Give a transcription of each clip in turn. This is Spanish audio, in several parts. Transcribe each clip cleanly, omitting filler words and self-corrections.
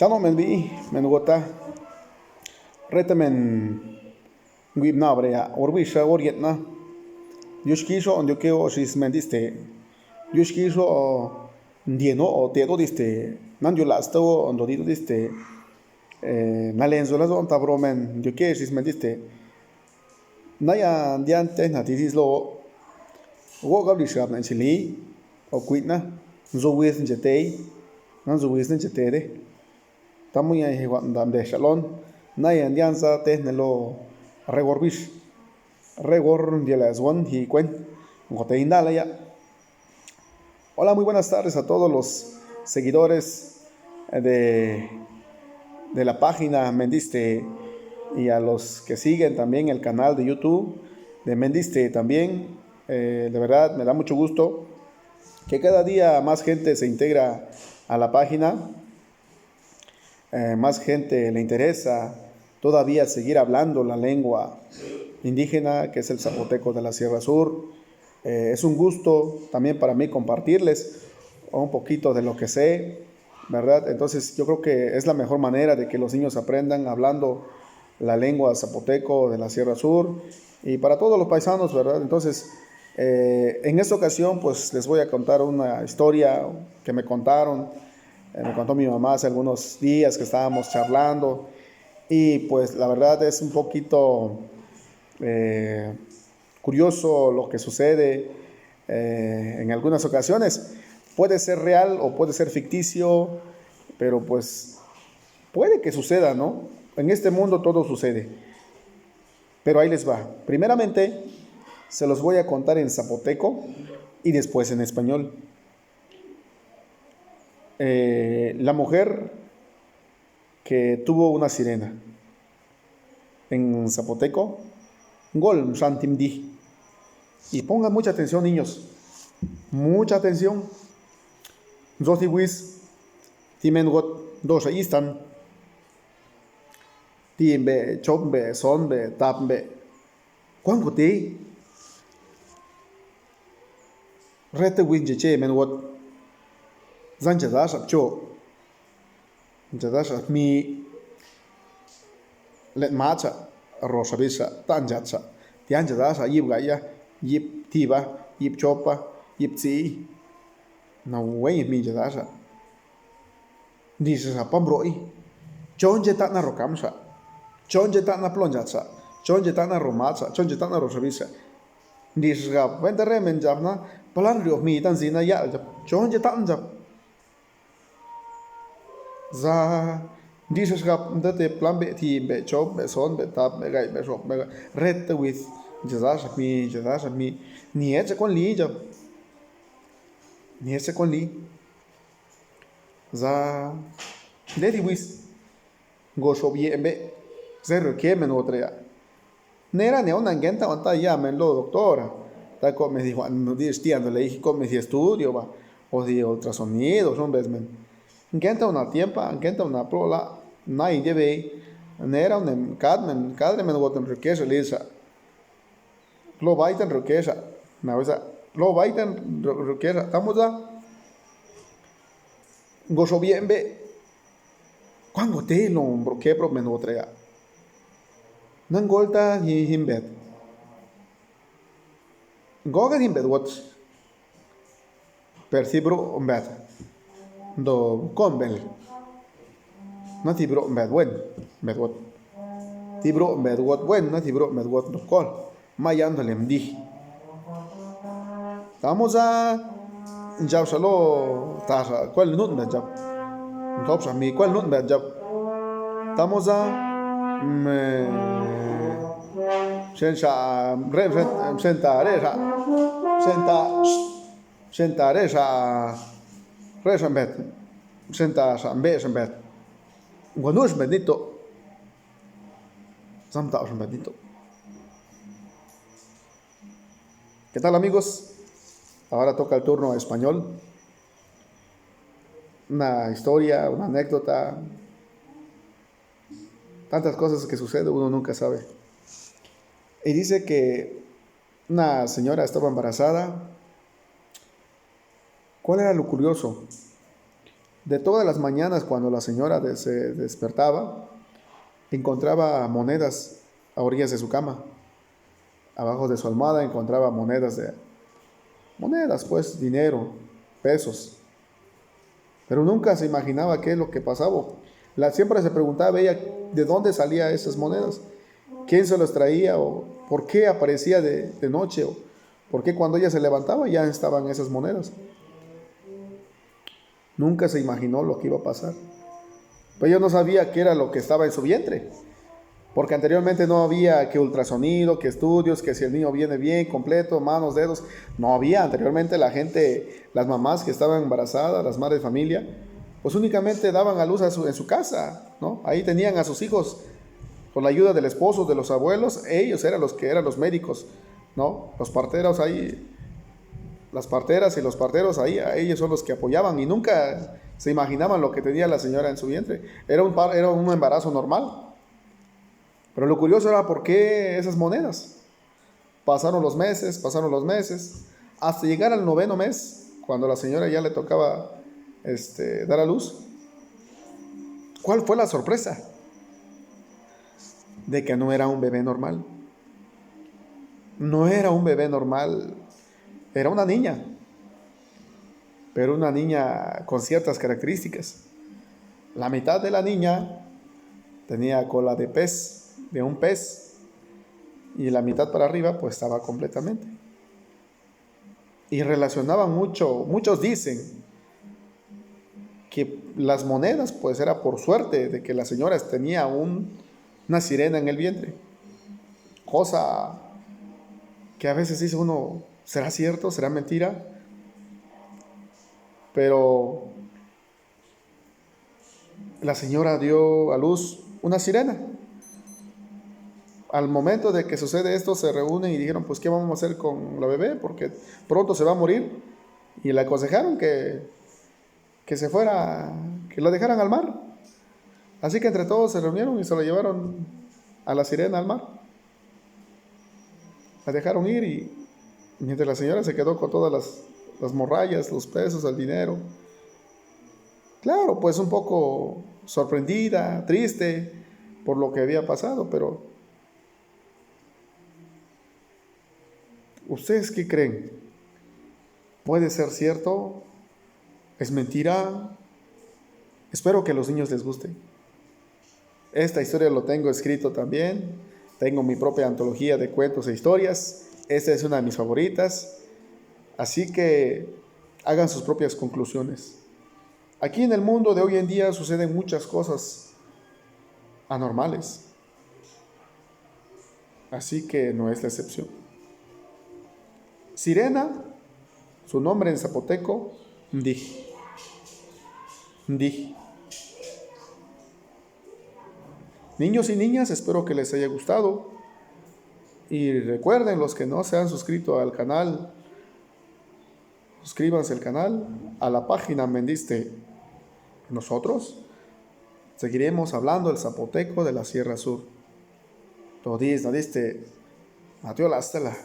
Chano men vi men gota reta men guib na brea orbisha orietna yushkisho on yokeo shis mendiste yushkisho ndieno o tedo diste nan yulasto on dodito diste nalenzo la zon tabromen yoke shis mendiste naya diante na titislo go gablisha na chili o kuitna zo wis jetei nan zo wis jetere tamuya hewanda de shalon naya dianza tehnelo regorbish regor de las one y cuen goteindala ya. Hola, muy buenas tardes a todos los seguidores de la página Mendiste y a los que siguen también el canal de YouTube de Mendiste también. De verdad me da mucho gusto que cada día más gente se integra a la página, más gente le interesa todavía seguir hablando la lengua indígena que es el zapoteco de la Sierra Sur. Es un gusto también para mí compartirles un poquito de lo que sé, ¿verdad? Entonces yo creo que es la mejor manera de que los niños aprendan hablando la lengua zapoteco de la Sierra Sur y para todos los paisanos, ¿verdad? Entonces en esta ocasión pues les voy a contar una historia que me contaron, me contó mi mamá hace algunos días que estábamos charlando y pues la verdad es un poquito curioso lo que sucede en algunas ocasiones. Puede ser real o puede ser ficticio, pero pues puede que suceda, ¿no? En este mundo todo sucede. Pero ahí les va. Primeramente, se los voy a contar en zapoteco y después en español. La mujer que tuvo una sirena. En zapoteco, Gol Shantimdi. Y pongan mucha atención, niños. Mucha atención. Zotiwis, Timengot, Dosha Istan, Timbe, Chombe, Sonbe, Tapbe. Quangote? Rete Winjeche, Menwot, Zanchadash of Cho, Jadash of me, let Macha, Roshabisha, Tanjatsa, Tianjadasha, Yibgaya, Yip Tiba, Yip Chopa, Yip Tsi. No way mi jadasha. Dices a Pambroi. Chonje tatna rokamsa. Chonje tatna plonjatsa. Chonje tatna romatsa. Chonje tatna rosavisa. Dices a Venta remen japna. Palan rio mi tan zina ya jap. Chonje tatna jap. Za. Dices a date plan be ti be chop be son be tap be gai be shop be red with jadasha mi. Ni eche con li jap. Ni ese con li za dedi wis go shobiembe zero kemen otrea nera ne una ngenta onta ya men lo doctora ta como me dijo no di estiando le dije como si estudio va o di ultrasonido son besmen ngenta una ngenta una prola nai debe nera un cadre men goten riqueza lisa lo baitan riqueza na wesa lo baitan riqueza estamos da gozo bienbe cuando te lo broque pro menotrea nan golta hi himbet goga himbet what percibro umbet do conbel na tibro umbet wen bet what tibro umbet what wen na tibro umbet what do col mayando mdi estamos a jab salo ta cuál nut me jab top sa mi cuál nut me jab estamos a senza senta resa resambet senta sambe sambet guanus bendito samta bendito. ¿Qué tal, amigos? Ahora toca el turno español. Una historia, una anécdota. Tantas cosas que suceden, uno nunca sabe. Y dice que una señora estaba embarazada. ¿Cuál era lo curioso? De todas las mañanas cuando la señora se despertaba, encontraba monedas a orillas de su cama. Abajo de su almohada encontraba monedas pues, dinero, pesos. Pero nunca se imaginaba qué es lo que pasaba. Siempre se preguntaba ella de dónde salían esas monedas, quién se las traía o por qué aparecía de noche o por qué cuando ella se levantaba ya estaban esas monedas. Nunca se imaginó lo que iba a pasar. Pero ella no sabía qué era lo que estaba en su vientre, porque anteriormente no había que ultrasonido, que estudios, que si el niño viene bien, completo, manos, dedos, no había. Anteriormente la gente, las mamás que estaban embarazadas, las madres de familia, pues únicamente daban a luz en su casa, ¿no? Ahí tenían a sus hijos con la ayuda del esposo, de los abuelos, ellos eran los que eran los médicos, ¿no? Los parteros ahí, las parteras y los parteros ahí, a ellos son los que apoyaban y nunca se imaginaban lo que tenía la señora en su vientre. Era un embarazo normal. Pero lo curioso era por qué esas monedas. Pasaron los meses, hasta llegar al 9º mes, cuando la señora ya le tocaba dar a luz. ¿Cuál fue la sorpresa? De que no era un bebé normal. No era un bebé normal, era una niña, pero una niña con ciertas características. La mitad de la niña tenía cola de un pez, y la mitad para arriba pues estaba completamente. Y relacionaban mucho, muchos dicen que las monedas pues era por suerte de que la señora tenía una sirena en el vientre. Cosa que a veces dice uno, ¿será cierto? ¿Será mentira? Pero la señora dio a luz una sirena. Al momento de que sucede esto, se reúnen y dijeron, pues, ¿qué vamos a hacer con la bebé? Porque pronto se va a morir. Y le aconsejaron que se fuera, que la dejaran al mar. Así que entre todos se reunieron y se la llevaron a la sirena al mar. La dejaron ir y mientras la señora se quedó con todas las morrallas, los pesos, el dinero. Claro, pues un poco sorprendida, triste por lo que había pasado, pero ¿ustedes qué creen? ¿Puede ser cierto? ¿Es mentira? Espero que a los niños les guste. Esta historia lo tengo escrito también. Tengo mi propia antología de cuentos e historias. Esta es una de mis favoritas. Así que hagan sus propias conclusiones. Aquí en el mundo de hoy en día suceden muchas cosas anormales. Así que no es la excepción. Sirena, su nombre en zapoteco, Ndij. Ndij. Niños y niñas, espero que les haya gustado. Y recuerden, los que no se han suscrito al canal, suscríbanse al canal, a la página Mendiste. Nosotros seguiremos hablando el zapoteco de la Sierra Sur. Todis, nadiste, Mateo Stella,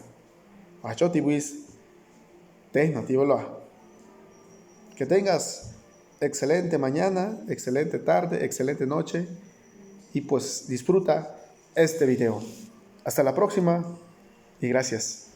Achotibuis, Te Nativola. Que tengas excelente mañana, excelente tarde, excelente noche y pues disfruta este video. Hasta la próxima y gracias.